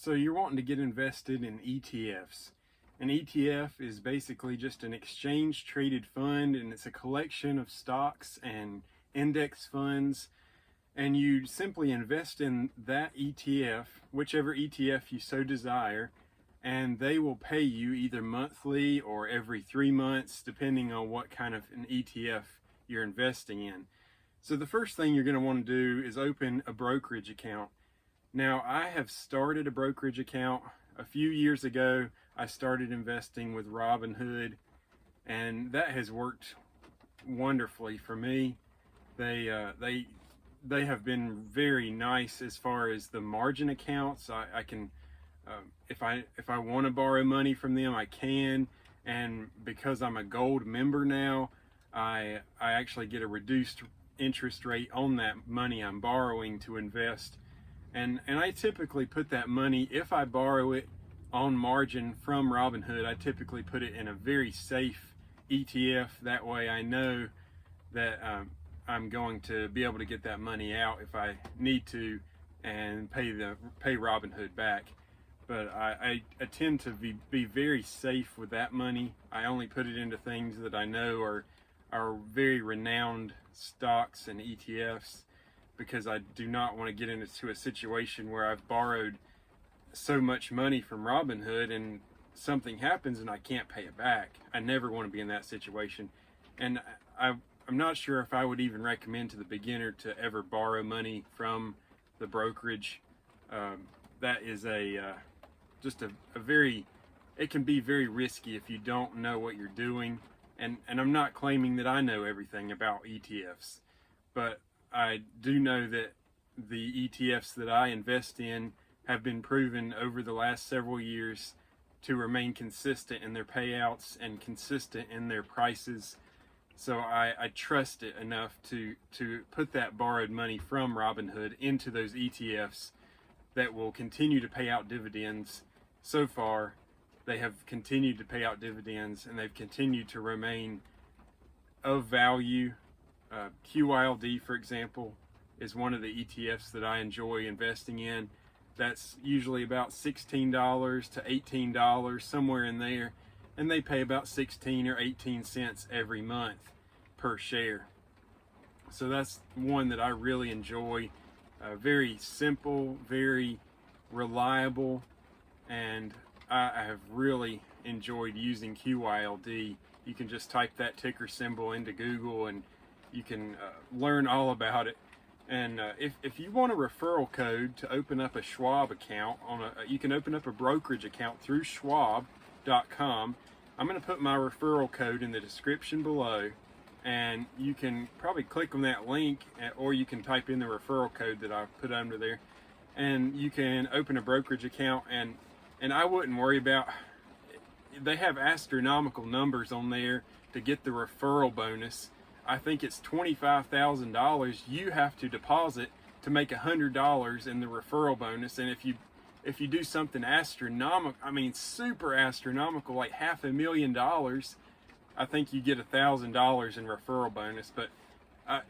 So you're wanting to get invested in ETFs. An ETF is basically just an exchange traded fund, and it's a collection of stocks and index funds, and you simply invest in that ETF, whichever ETF you so desire, and they will pay you either monthly or every 3 months, depending on what kind of an ETF you're investing in. So the first thing you're going to want to do is open a brokerage account. Now, I have started a brokerage account a few years ago. I started investing with Robinhood, and that has worked wonderfully for me. They have been very nice as far as the margin accounts. I can, if I want to borrow money from them, I can, and because I'm a gold member now, I actually get a reduced interest rate on that money I'm borrowing to invest. And I typically put that money, if I borrow it on margin from Robinhood, I typically put it in a very safe ETF. That way I know that I'm going to be able to get that money out if I need to and pay Robinhood back. But I tend to be very safe with that money. I only put it into things that I know are very renowned stocks and ETFs, because I do not want to get into a situation where I've borrowed so much money from Robinhood and something happens and I can't pay it back. I never want to be in that situation. And I'm not sure if I would even recommend to the beginner to ever borrow money from the brokerage. That is just a very, it can be very risky if you don't know what you're doing. And I'm not claiming that I know everything about ETFs, but I do know that the ETFs that I invest in have been proven over the last several years to remain consistent in their payouts and consistent in their prices. So I trust it enough to put that borrowed money from Robinhood into those ETFs that will continue to pay out dividends. So far, they have continued to pay out dividends, and they've continued to remain of value. QYLD, for example, is one of the ETFs that I enjoy investing in. That's usually about $16 to $18, somewhere in there, and they pay about 16 or 18 cents every month per share. So that's one that I really enjoy. Very simple, very reliable, and I have really enjoyed using QYLD. You can just type that ticker symbol into Google and you can learn all about it. And if you want a referral code to open up a Schwab account, you can open up a brokerage account through Schwab.com. I'm going to put my referral code in the description below, and you can probably click on that link, or you can type in the referral code that I put under there, and you can open a brokerage account. And I wouldn't worry about, they have astronomical numbers on there to get the referral bonus. I think it's $25,000 you have to deposit to make $100 in the referral bonus. And if you do something astronomical, I mean super astronomical, like $500,000, I think you get $1,000 in referral bonus. But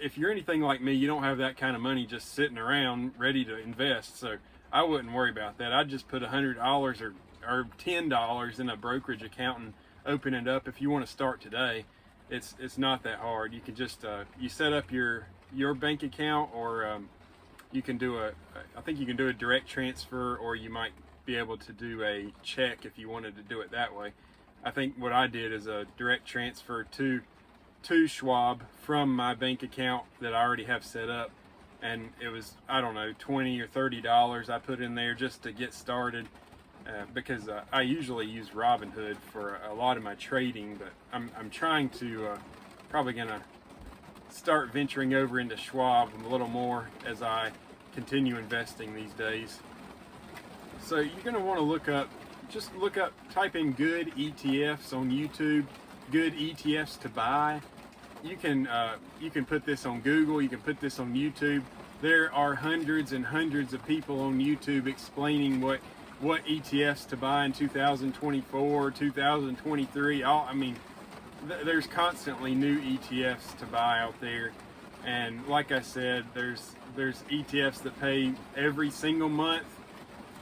if you're anything like me, you don't have that kind of money just sitting around ready to invest. So I wouldn't worry about that. I'd just put $100 or $10 in a brokerage account and open it up. If you want to start today, it's not that hard. You can just you set up your bank account, or you can do I think you can do a direct transfer, or you might be able to do a check if you wanted to do it that way. I think what I did is a direct transfer to Schwab from my bank account that I already have set up, and it was, I don't know, $20 or $30 I put in there just to get started. Because I usually use Robinhood for a lot of my trading, but I'm trying to probably gonna start venturing over into Schwab a little more as I continue investing these days. So you're gonna want to type in good ETFs on YouTube, good ETFs to buy. You can put this on Google, you can put this on YouTube. There are hundreds and hundreds of people on YouTube explaining what ETFs to buy in 2024, 2023. I mean, there's constantly new ETFs to buy out there. And like I said, there's ETFs that pay every single month,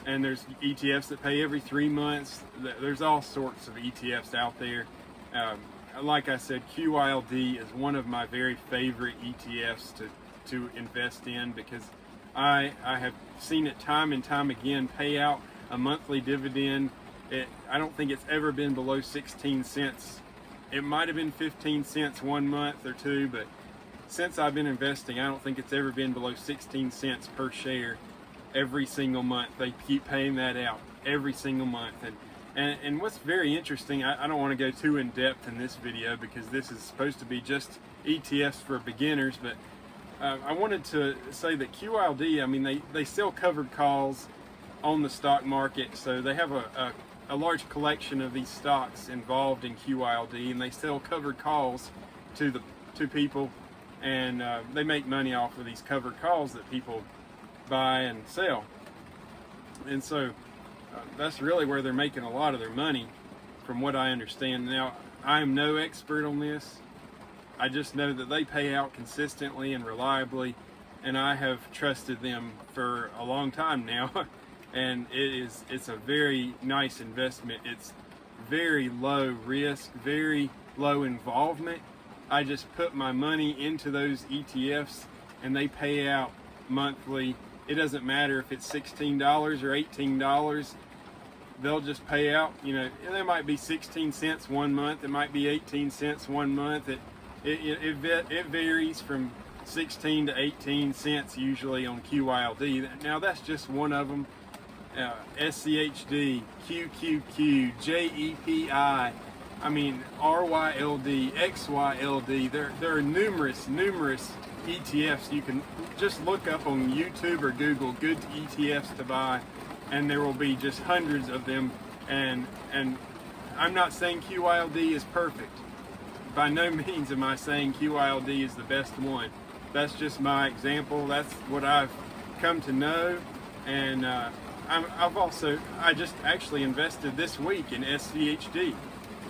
and there's ETFs that pay every 3 months. There's all sorts of ETFs out there. Like I said, QYLD is one of my very favorite ETFs to invest in, because I have seen it time and time again pay out a monthly dividend. I don't think it's ever been below 16 cents. It might have been 15 cents 1 month or two, but since I've been investing, I don't think it's ever been below 16 cents per share every single month. They keep paying that out every single month. And what's very interesting, I don't want to go too in depth in this video because this is supposed to be just ETFs for beginners, but I wanted to say that QYLD, I mean, they sell covered calls on the stock market, so they have a large collection of these stocks involved in QYLD, and they sell covered calls to people, and they make money off of these covered calls that people buy and sell. And so that's really where they're making a lot of their money, from what I understand. Now, I am no expert on this. I just know that they pay out consistently and reliably, and I have trusted them for a long time now. And it's a very nice investment. It's very low risk, very low involvement. I just put my money into those ETFs and they pay out monthly. It doesn't matter if it's $16 or $18. They'll just pay out. You know, there might be 16 cents 1 month. It might be 18 cents 1 month. It varies from 16 to 18 cents usually on QYLD. Now that's just one of them. SCHD, QQQ, JEPI, I mean RYLD, XYLD. There are numerous ETFs. You can just look up on YouTube or Google good ETFs to buy, and there will be just hundreds of them. And I'm not saying QYLD is perfect. By no means am I saying QYLD is the best one. That's just my example. That's what I've come to know. And I just actually invested this week in SCHD.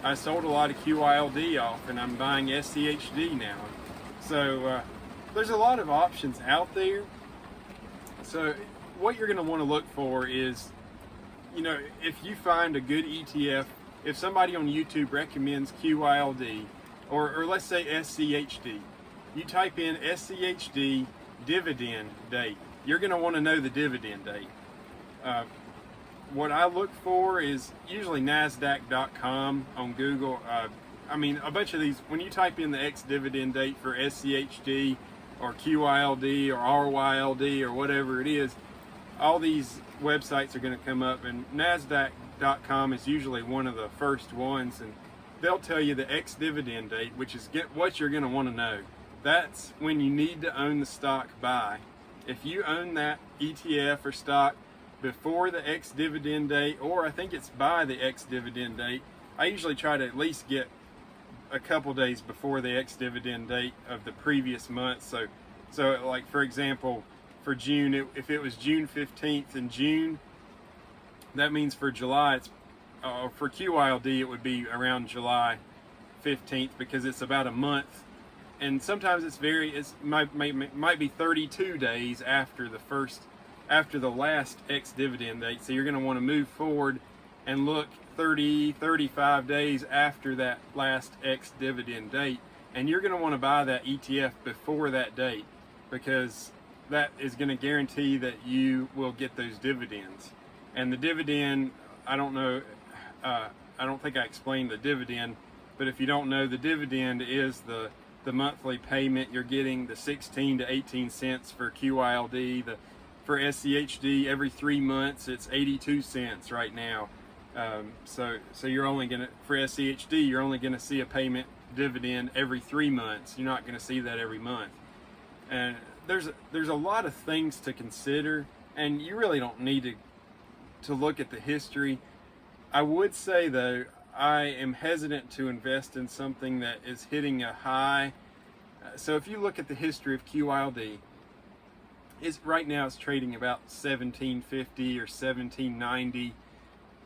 I sold a lot of QYLD off, and I'm buying SCHD now. So there's a lot of options out there. So what you're going to want to look for is, you know, if you find a good ETF, if somebody on YouTube recommends QYLD, or let's say SCHD, you type in SCHD dividend date. You're going to want to know the dividend date. What I look for is usually NASDAQ.com on Google. I mean, a bunch of these, when you type in the ex-dividend date for SCHD or QYLD or RYLD or whatever it is, all these websites are going to come up, and NASDAQ.com is usually one of the first ones, and they'll tell you the ex-dividend date, which is what you're going to want to know. That's when you need to own the stock by. If you own that ETF or stock before the ex-dividend date, or I think it's by the ex-dividend date, I usually try to at least get a couple days before the ex-dividend date of the previous month. So like for example, for June, if it was June 15th in June, that means for July, for QYLD, it would be around July 15th, because it's about a month. And sometimes it might be 32 days after the last ex-dividend date. So you're going to want to move forward and look 35 days after that last ex-dividend date, and you're going to want to buy that ETF before that date, because that is going to guarantee that you will get those dividends. And the dividend, I don't know, I don't think I explained the dividend, but if you don't know, the dividend is the monthly payment you're getting, the 16 to 18 cents for QYLD. For SCHD, every 3 months, it's 82 cents right now. So you're only gonna, for SCHD, you're only gonna see a payment dividend every 3 months. You're not gonna see that every month. And there's a lot of things to consider, and you really don't need to look at the history. I would say though, I am hesitant to invest in something that is hitting a high. So if you look at the history of QYLD, right now it's trading about $17.50 or $17.90,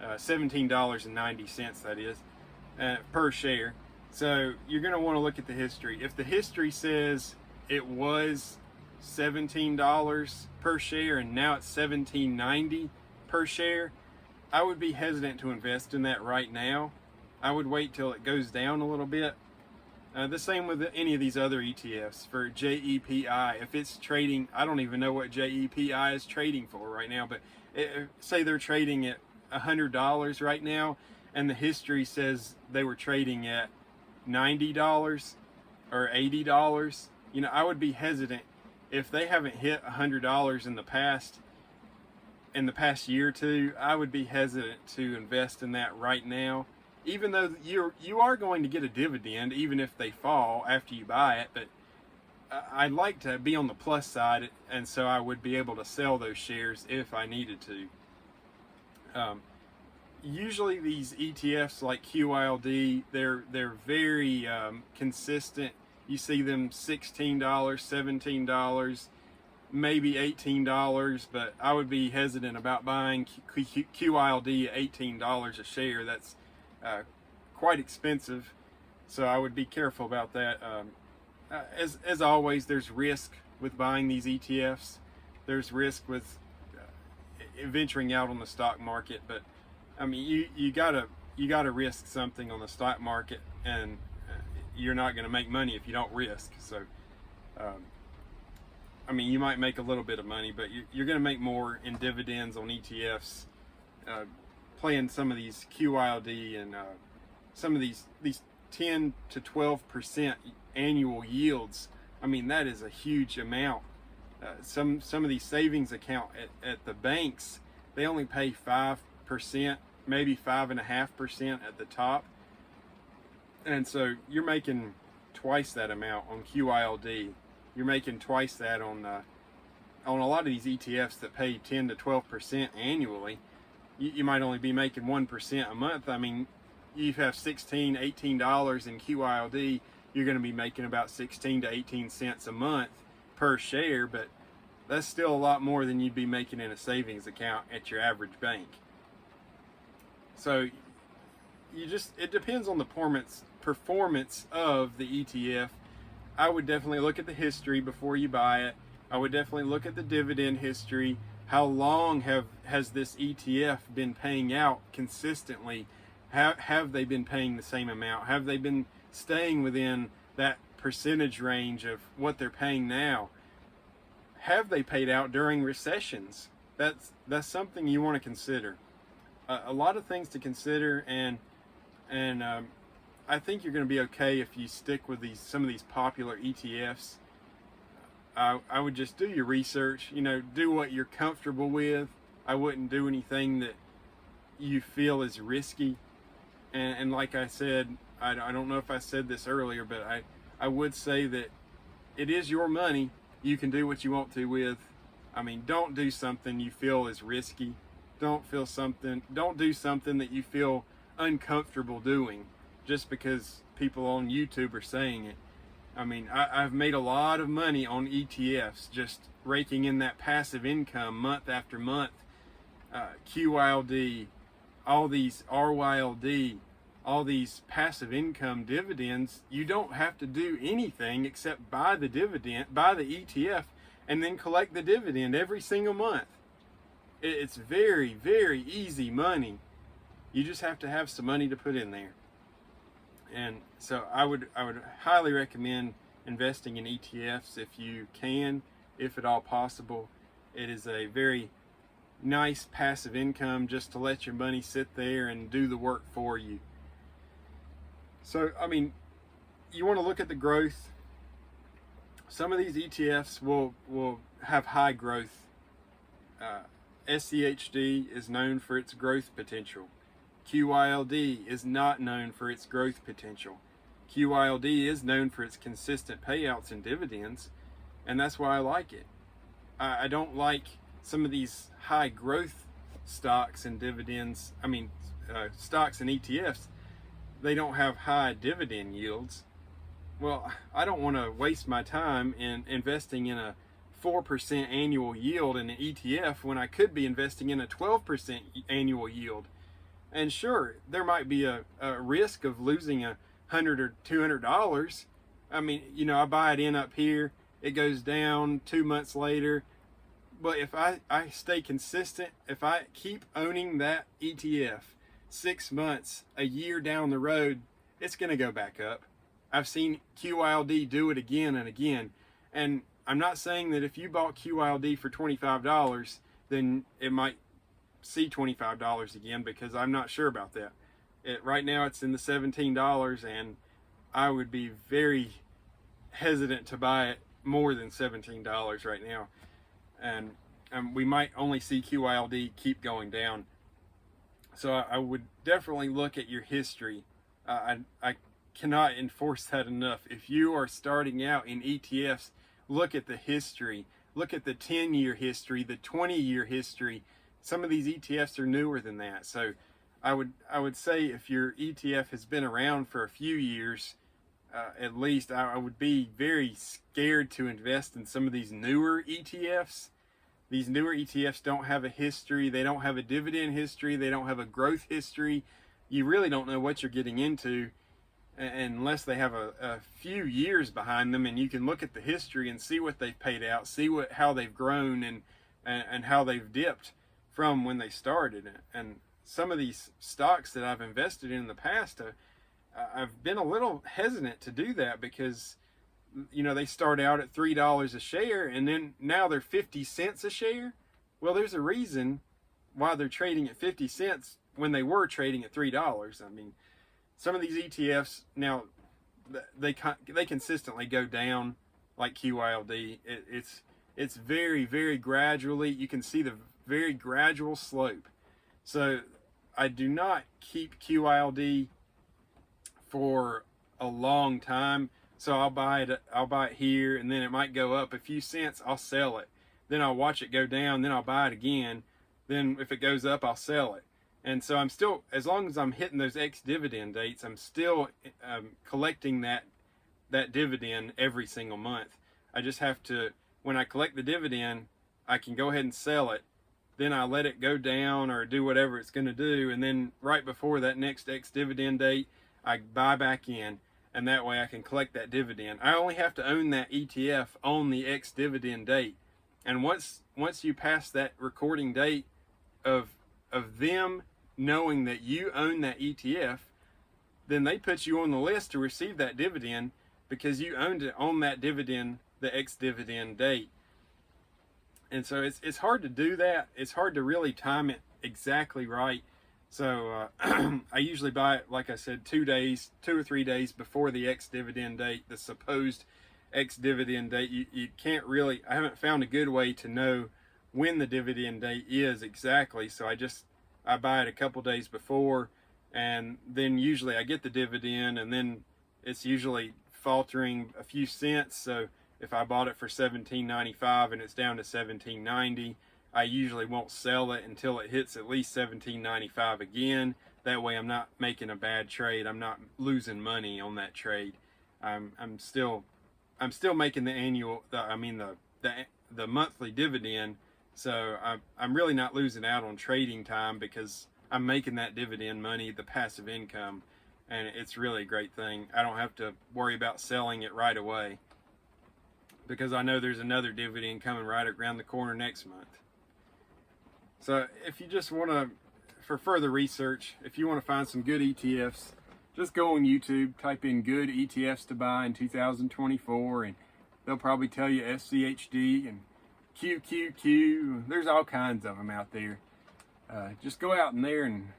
$17.90 that is, per share. So you're going to want to look at the history. If the history says it was $17 per share and now it's $17.90 per share, I would be hesitant to invest in that right now. I would wait till it goes down a little bit. The same with any of these other ETFs. For JEPI, if it's trading, I don't even know what JEPI is trading for right now, but say they're trading at $100 right now, and the history says they were trading at $90 or $80. You know, I would be hesitant if they haven't hit $100 in the past year or two. I would be hesitant to invest in that right now, even though you are going to get a dividend even if they fall after you buy it. But I'd like to be on the plus side, and so I would be able to sell those shares if I needed to. Usually these ETFs like QYLD, they're very consistent. You see them $16, $17, maybe $18, but I would be hesitant about buying QYLD at $18 a share. That's quite expensive, so I would be careful about that. As always, there's risk with buying these ETFs. There's risk with venturing out on the stock market, but I mean, you gotta risk something on the stock market, and you're not going to make money if you don't risk. So, I mean, you might make a little bit of money, but you're going to make more in dividends on ETFs, playing some of these QYLD and some of these 10 to 12% annual yields. I mean, that is a huge amount. Some of these savings account at the banks, they only pay 5%, maybe 5.5% at the top. And so you're making twice that amount on QYLD. You're making twice that on a lot of these ETFs that pay 10 to 12% annually. You might only be making 1% a month. I mean, you have $16, $18 in QYLD, you're going to be making about 16 to 18 cents a month per share, but that's still a lot more than you'd be making in a savings account at your average bank. So it depends on the performance of the ETF. I would definitely look at the history before you buy it. I would definitely look at the dividend history. How long has this ETF been paying out consistently? Have they been paying the same amount? Have they been staying within that percentage range of what they're paying now? Have they paid out during recessions? That's something you want to consider. A lot of things to consider, and I think you're going to be okay if you stick with some of these popular ETFs. I would just do your research, do what you're comfortable with. I wouldn't do anything that you feel is risky. And like I said, I don't know if I said this earlier, but I would say that it is your money. You can do what you want to with. I mean, don't do something you feel is risky. Don't do something that you feel uncomfortable doing just because people on YouTube are saying it. I mean, I've made a lot of money on ETFs, just raking in that passive income month after month. QYLD, all these RYLD, all these passive income dividends. You don't have to do anything except buy the ETF, and then collect the dividend every single month. It's very, very easy money. You just have to have some money to put in there. And so I would highly recommend investing in ETFs if you can, if at all possible. It is a very nice passive income just to let your money sit there and do the work for you. So, I mean, you want to look at the growth. Some of these ETFs will have high growth. SCHD is known for its growth potential. QYLD is not known for its growth potential. QYLD is known for its consistent payouts and dividends, and that's why I like it. I don't like some of these high growth stocks and dividends. I mean, stocks and ETFs, they don't have high dividend yields. Well, I don't want to waste my time in investing in a 4% annual yield in an ETF when I could be investing in a 12% annual yield. And sure, there might be a risk of losing $100 or $200. I mean, I buy it in up here, it goes down 2 months later, But if I stay consistent, if I keep owning that ETF 6 months, a year down the road, it's going to go back up. I've seen QYLD do it again and again. And I'm not saying that if you bought QYLD for $25, then it might see $25 again, because I'm not sure about that. Right now it's in the $17, and I would be very hesitant to buy it more than $17 right now. And we might only see QYLD keep going down. So I would definitely look at your history. I cannot enforce that enough. If you are starting out in ETFs, look at the history. Look at the 10-year history, the 20-year history. Some of these ETFs are newer than that. So I would say if your ETF has been around for a few years, at least, I would be very scared to invest in some of these newer ETFs. These newer ETFs don't have a history. They don't have a dividend history. They don't have a growth history. You really don't know what you're getting into unless they have a few years behind them, and you can look at the history and see what they've paid out, see how they've grown and how they've dipped from when they started. And some of these stocks that I've invested in the past, I've been a little hesitant to do that, because they start out at $3 a share, and then now they're 50 cents a share. Well, there's a reason why they're trading at 50 cents when they were trading at $3. I mean, some of these ETFs now, they consistently go down, like QYLD. It's very, very gradually. You can see the very gradual slope. So I do not keep QYLD for a long time. So I'll buy it here, and then it might go up a few cents. I'll sell it. Then I'll watch it go down. Then I'll buy it again. Then if it goes up, I'll sell it. And so I'm still, as long as I'm hitting those ex-dividend dates, I'm still collecting that dividend every single month. I just have to, when I collect the dividend, I can go ahead and sell it. Then I let it go down or do whatever it's going to do. And then right before that next ex-dividend date, I buy back in. And that way I can collect that dividend. I only have to own that ETF on the ex-dividend date. And once you pass that recording date of them knowing that you own that ETF, then they put you on the list to receive that dividend, because you owned it on that dividend, the ex-dividend date. And so it's hard to do that. It's hard to really time it exactly right. So I usually buy it, like I said, 2 or 3 days before the ex-dividend date, the supposed ex-dividend date. You can't really, I haven't found a good way to know when the dividend date is exactly. So I buy it a couple days before, and then usually I get the dividend, and then it's usually faltering a few cents. So if I bought it for $17.95 and it's down to $17.90, I usually won't sell it until it hits at least $17.95 again. That way I'm not making a bad trade. I'm not losing money on that trade. I'm still making the monthly dividend. So I'm really not losing out on trading time, because I'm making that dividend money, the passive income, and it's really a great thing. I don't have to worry about selling it right away, because I know there's another dividend coming right around the corner next month. So if you just want to, for further research, if you want to find some good ETFs, just go on YouTube, type in good ETFs to buy in 2024, and they'll probably tell you SCHD and QQQ. There's all kinds of them out there. Just go out in there and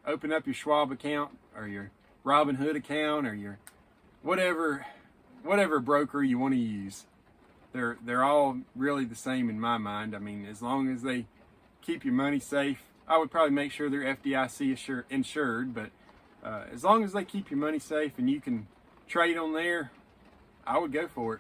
open up your Schwab account or your Robinhood account or your whatever broker you want to use. They're all really the same in my mind. I mean, as long as they keep your money safe. I would probably make sure they're FDIC insured, but as long as they keep your money safe and you can trade on there, I would go for it.